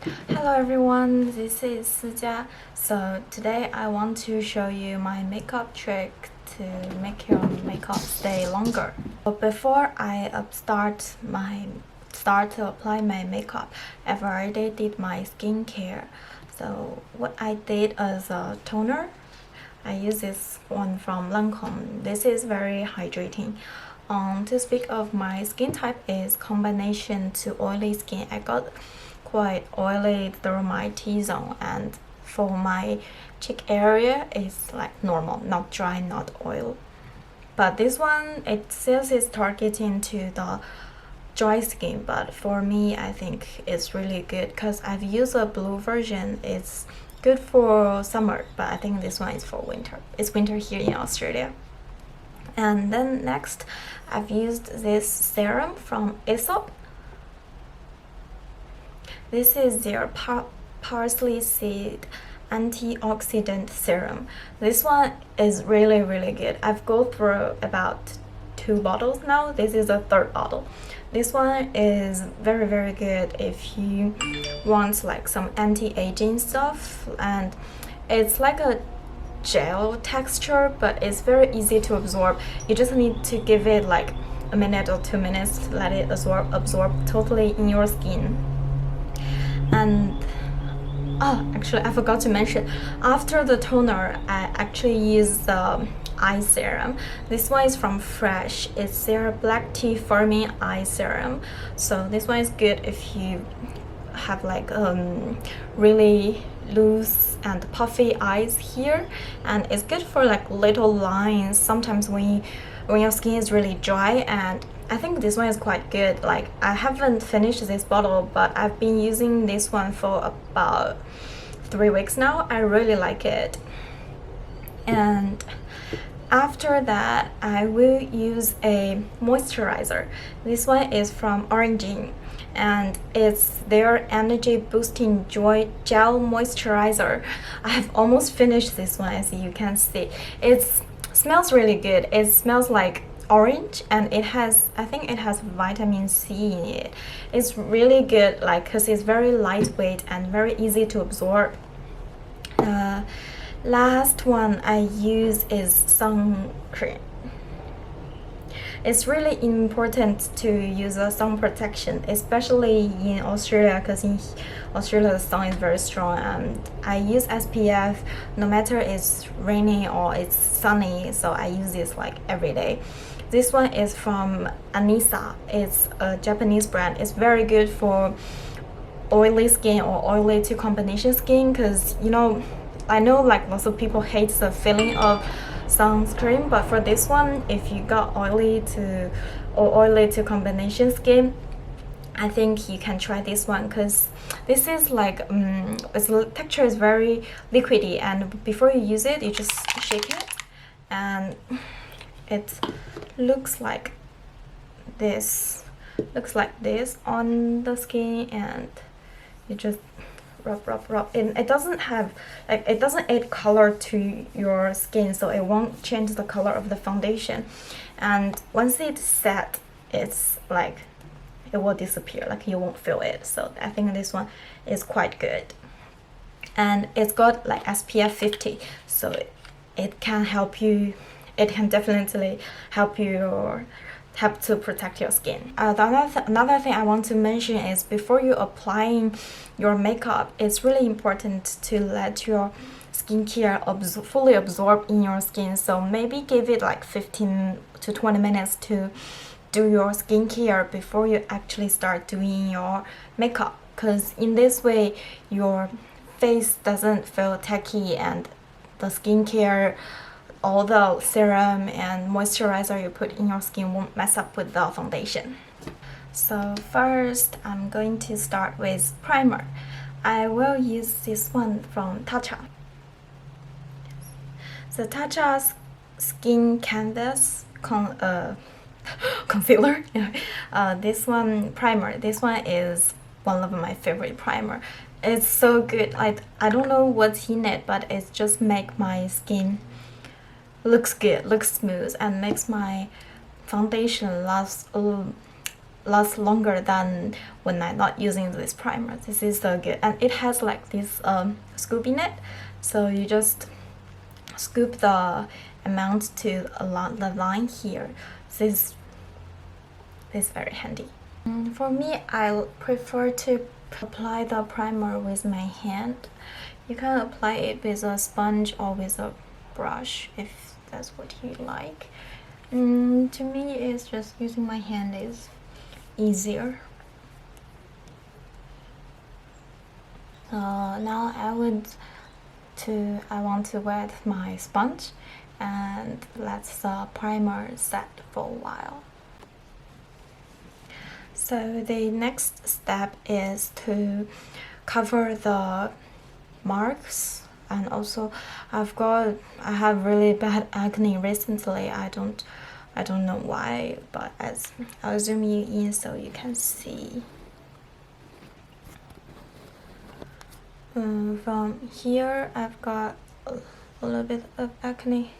Hello everyone, this is Sijia. So today I want to show you my makeup trick to make your makeup stay longer. But before I start to apply my makeup, I've already did my skincare. So what I did as a toner, I use this one from Lancôme. This is very hydrating. To speak of my skin type is combination to oily skin. I got quite oily through my T-zone, and for my cheek area it's like normal, not dry, not oil. But this one, it says it's targeting to the dry skin, but for me I think it's really good because I've used a blue version. It's good for summer, but I think this one is for winter. It's winter here in Australia. And then next I've used this serum from Aesop. This is their parsley seed anti-oxidant serum. This one is really good. I've gone through about 2 bottles now. This is the 3rd bottle. This one is very good if you want like some anti-aging stuff, and it's like a gel texture, but it's very easy to absorb. You just need to give it like a minute or 2 minutes to let it absorb totally in your skin. And actually I forgot to mention, after the toner I actually use the eye serum. This one is from Fresh. It's their black tea firming eye serum. So this one is good if you have like really loose and puffy eyes here, and it's good for like little lines sometimes when your skin is really dry. And I think this one is quite good. Like, I haven't finished this bottle, but I've been using this one for about 3 weeks now. I really like it. And after that I will use a moisturizer. This one is from Origin, and it's their energy boosting joy gel moisturizer. I have almost finished this one. As you can see, it smells really good. It smells like orange, and it has, I think it has vitamin C in it. It's really good, like, because it's very lightweight and very easy to absorb. Last one I use is sun cream. It's really important to use a sun protection, especially in Australia, because in Australia the sun is very strong, and I use SPF no matter it's rainy or it's sunny, so I use this like every day. This one is from Annessa. It's a Japanese brand. It's very good for oily skin or oily to combination skin, because you know, I know like lots of people hate the feeling of sunscreen, but for this one, if you got oily to combination skin, I think you can try this one, because this is like its texture is very liquidy, and before you use it you just shake it and it looks like this on the skin, and you just rub. And it doesn't have like, it doesn't add color to your skin, so it won't change the color of the foundation. And once it's set, it's like it will disappear, like you won't feel it. So I think this one is quite good, and it's got like SPF 50, so it can help you. It can definitely help to protect your skin. Another thing I want to mention is, before you applying your makeup, it's really important to let your skincare fully absorb in your skin. So maybe give it like 15 to 20 minutes to do your skincare before you actually start doing your makeup, because in this way your face doesn't feel tacky, and the skincare, all the serum and moisturizer you put in your skin won't mess up with the foundation. So first I'm going to start with primer. I will use this one from Tatcha. The Tatcha Skin Canvas concealer. This one primer. This one is one of my favorite primer. It's so good. I don't know what's in it, but it just make my skin looks good, looks smooth, and makes my foundation lasts longer than when I'm not using this primer. This is so good, and it has like this scoop in it, so you just scoop the amount to along the line here. This is very handy. For me, I prefer to apply the primer with my hand. You can apply it with a sponge or with a brush if that's what you like. To me, it's just using my hand is easier. Now I want to wet my sponge and let the primer set for a while. So the next step is to cover the marks, and also I have really bad acne recently. I don't know why, but I'll zoom you in so you can see. From here I've got a little bit of acne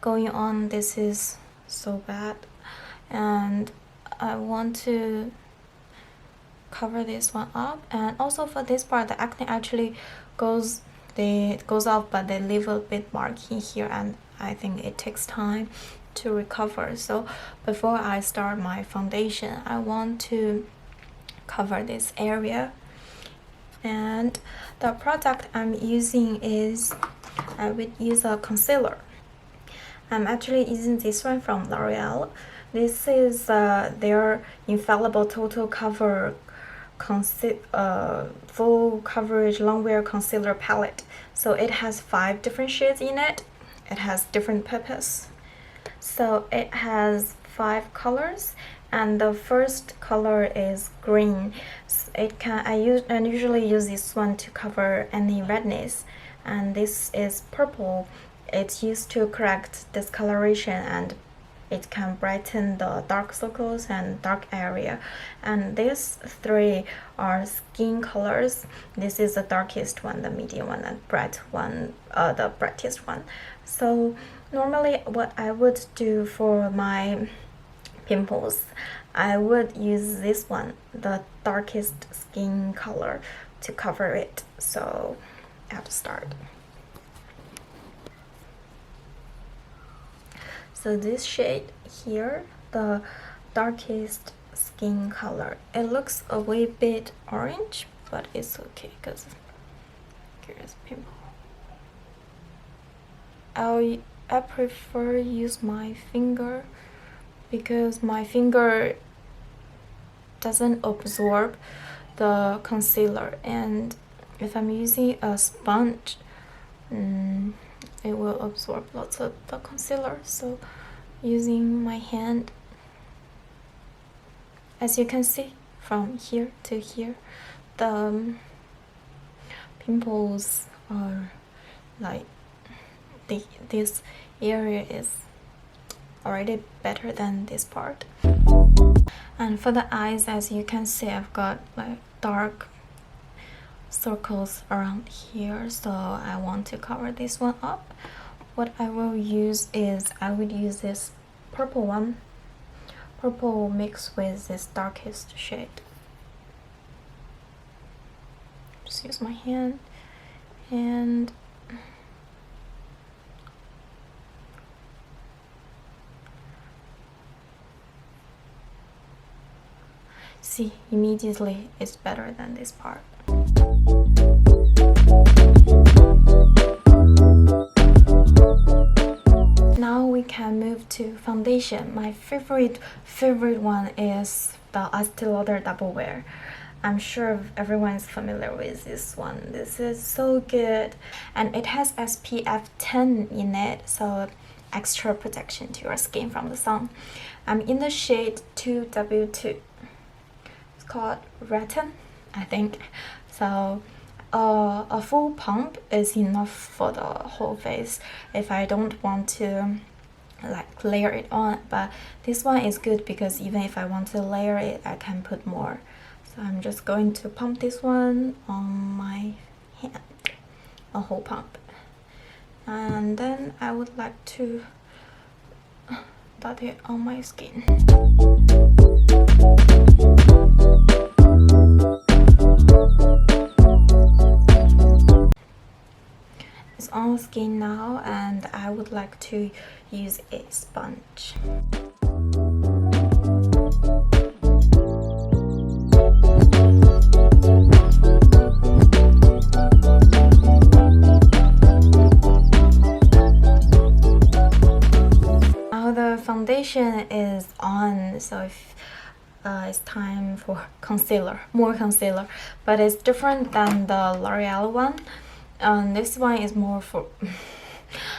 going on. This is so bad, and I want to cover this one up. And also for this part, the acne actually goes off, but they leave a bit mark in here, and I think it takes time to recover. So before I start my foundation, I want to cover this area. And the product I'm using is, I would use a concealer. I'm actually using this one from L'Oreal. This is their infallible total cover full coverage longwear concealer palette. So it has 5 different shades in it. It has different purpose. So it has 5 colors, and the first color is green. I usually use this one to cover any redness, and this is purple. It's used to correct discoloration, and it can brighten the dark circles and dark area. And these 3 are skin colors. This is the darkest one, the medium one, and bright one, the brightest one. So normally what I would do for my pimples, I would use this one, the darkest skin color, to cover it. So I have to start. So this shade here, the darkest skin color, it looks a wee bit orange, but it's okay because here's pimple. I prefer use my finger because my finger doesn't absorb the concealer, and if I'm using a sponge, it will absorb lots of the concealer. So using my hand, as you can see from here to here, the pimples are like this area is already better than this part. And for the eyes, as you can see, I've got like dark circles around here, so I want to cover this one up. What I will use is, I would use this purple one, purple mixed with this darkest shade. Just use my hand and see, immediately it's better than this part. Now we can move to foundation. My favorite one is the Estee Lauder Double Wear. I'm sure everyone is familiar with this one. This is so good, and it has SPF 10 in it, so extra protection to your skin from the sun. I'm in the shade 2W2. It's called RATTAN, I think. So a full pump is enough for the whole face if I don't want to like layer it on, but this one is good because even if I want to layer it, I can put more. So I'm just going to pump this one on my hand, a whole pump, and then I would like to dot it on my skin. skin now, and I would like to use a sponge. Now the foundation is on, so if it's time for concealer, more concealer, but it's different than the L'Oreal one. This one is more for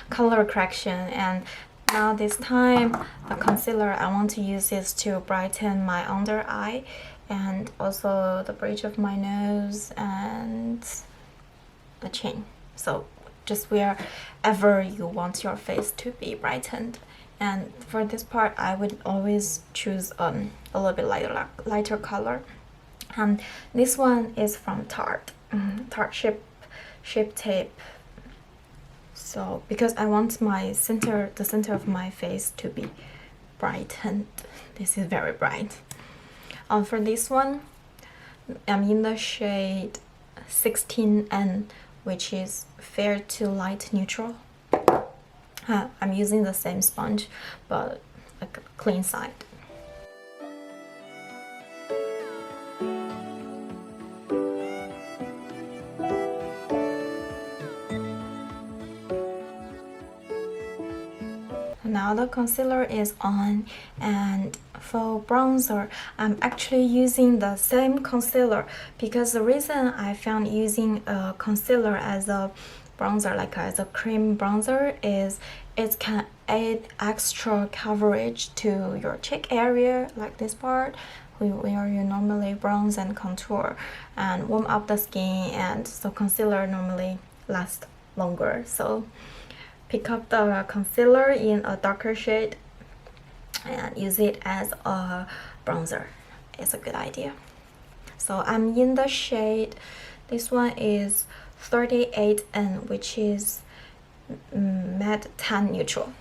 color correction, and now this time the concealer I want to use is to brighten my under eye and also the bridge of my nose and the chin. So just wherever you want your face to be brightened. And for this part, I would always choose a little bit lighter color. And this one is from Tarte, Tarte-Shape tape. So because I want the center of my face to be brightened. This is very bright. For this one, I'm in the shade 16N, which is fair to light neutral. I'm using the same sponge, but like a clean side. Now the concealer is on, and for bronzer, I'm actually using the same concealer because the reason I found using a concealer as a bronzer, like as a cream bronzer, is it can add extra coverage to your cheek area, like this part where you normally bronze and contour and warm up the skin, and so concealer normally lasts longer. So pick up the concealer in a darker shade and use it as a bronzer. It's a good idea. So I'm in the shade, this one is 38N, which is matte tan neutral.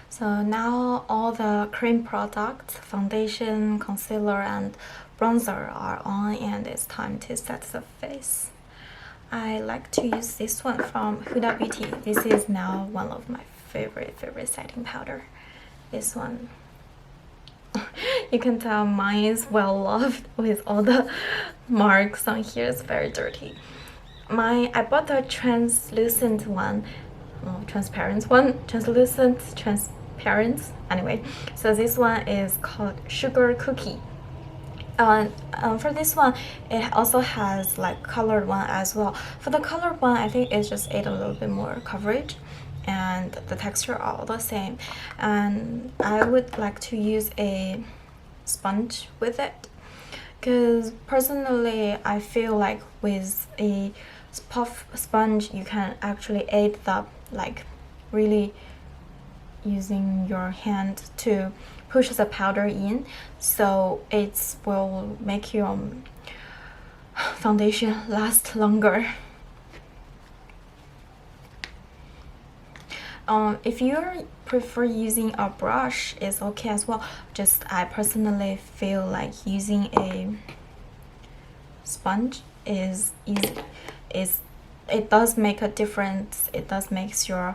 So now all the cream products, foundation, concealer and bronzer are on, and it's time to set the face. I like to use this one from Huda Beauty. This is now one of my favorite setting powder. This one, you can tell mine is well loved with all the marks on here. It's very dirty. I bought the translucent one, transparent. Anyway, so this one is called Sugar Cookie. For this one, it also has like colored one as well. For the colored one, I think it just add a little bit more coverage, and the texture are all the same. And I would like to use a sponge with it, because personally I feel like with a puff sponge you can actually aid the really using your hand to push the powder in, so it will make your foundation last longer. If you prefer using a brush, it's okay as well. Just I personally feel like using a sponge is easy. It does make a difference. It does make your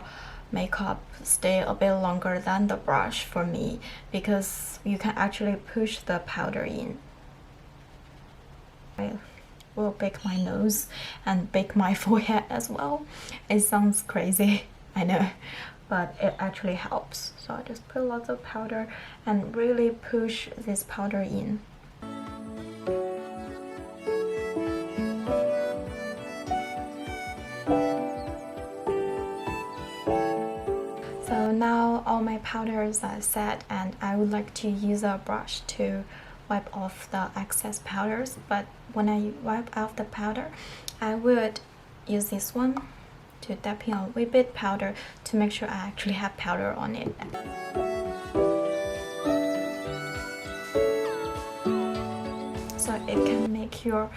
makeup stay a bit longer than the brush for me, because you can actually push the powder in. I will bake my nose and bake my forehead as well. It sounds crazy, I know, but it actually helps. So I just put lots of powder and really push this powder in. So now all my powders are set, and I would like to use a brush to wipe off the excess powders. But when I wipe off the powder, I would use this one to dab in a wee bit powder to make sure I actually have powder on it. it can make your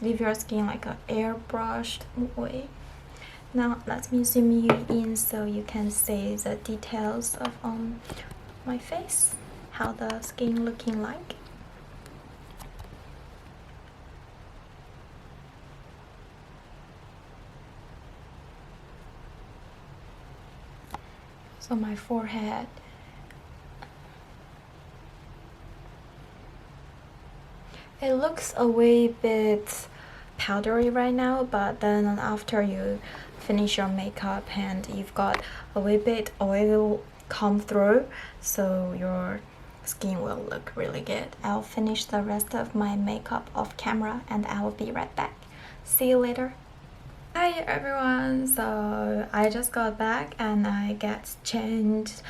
leave your skin like a airbrushed way. Now let me zoom you in so you can see the details of my face, how the skin looking like. So my forehead, it looks a wee bit powdery right now, but then after you finish your makeup and you've got a wee bit oil come through, so your skin will look really good. I'll finish the rest of my makeup off camera and I will be right back. See you later. Hi everyone, so I just got back and I get changed,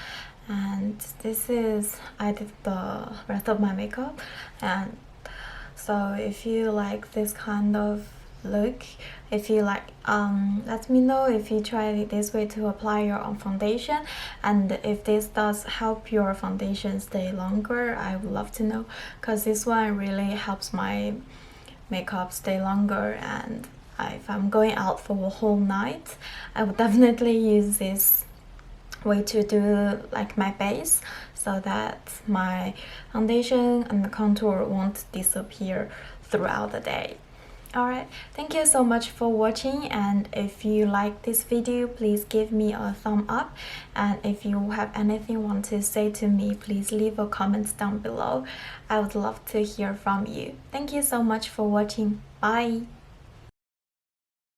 and this is, I did the rest of my makeup. And so if you like this kind of look, if you like, let me know if you try this way to apply your own foundation, and if this does help your foundation stay longer, I would love to know, because this one really helps my makeup stay longer. And if I'm going out for a whole night, I would definitely use this way to do like my base, so that my foundation and the contour won't disappear throughout the day. Alright, thank you so much for watching, and if you like this video, please give me a thumb up, and if you have anything you want to say to me, please leave a comment down below. I would love to hear from you. Thank you so much for watching. Bye!